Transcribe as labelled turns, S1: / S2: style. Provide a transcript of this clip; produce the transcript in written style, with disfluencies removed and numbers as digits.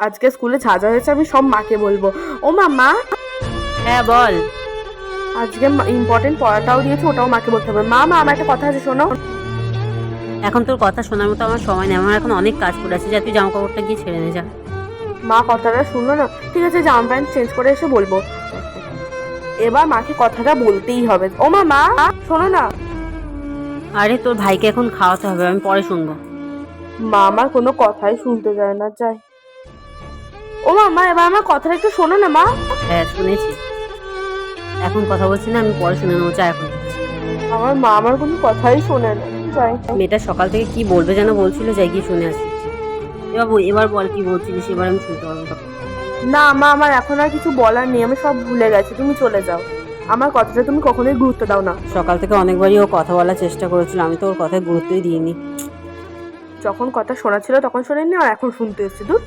S1: আজকে স্কুলে যা যা হয়েছে আমি সব মাকে বলবো। ও মা,
S2: হ্যাঁ বল।
S1: আজকে ইম্পর্টেন্ট পড়াটাও দিয়েছে, ওটাও মাকে বলতে হবে। মা আমার একটা কথা আছে, শোনো।
S2: এখন তোর কথা শোনার মতো আমার সময় নেই, আমার এখন অনেক কাজ পড়ে আছে। যা তুই জামা কাপড়টা গিয়ে ছেড়ে নে যা।
S1: মা কথাটা শুনলো না, ঠিক আছে জামা প্যান্ট চেঞ্জ করে এসে বলবো। এবার মাকে কথাটা বলতেই হবে। ও মা, শোনো না।
S2: আরে তোর ভাইকে এখন খাওয়াতে হবে, আমি পরে শুনবো।
S1: মা আমার কোনো কথাই শুনতে চায় না, চাই। ও মা এবার আমার কথাটা একটু শোনো না মা।
S2: হ্যাঁ শুনেছি, এখন কথা বলছি না, আমি পরে শুনে নেবো, চা এখন।
S1: আমার মা আমার কোনো কথাই শোনে না, যাই।
S2: মেয়েটা সকাল থেকে কি বলবে যেন বলছিল, যাই গিয়ে শুনে আসি। এবার বল কি বলছিলিস, এবার আমি শুনতে পারবো।
S1: না মা, আমার এখন আর কিছু বলার নেই, আমি সব ভুলে গেছি, তুমি চলে যাও। আমার কথাটা তুমি কখনোই গুরুত্ব দাও না।
S2: সকাল থেকে অনেকবারই ও কথা বলার চেষ্টা করেছিল, আমি তো ওর কথায় গুরুত্বই দিইনি।
S1: যখন কথা শোনা ছিল তখন শোনেননি, আর এখন শুনতে এসেছি, দূর।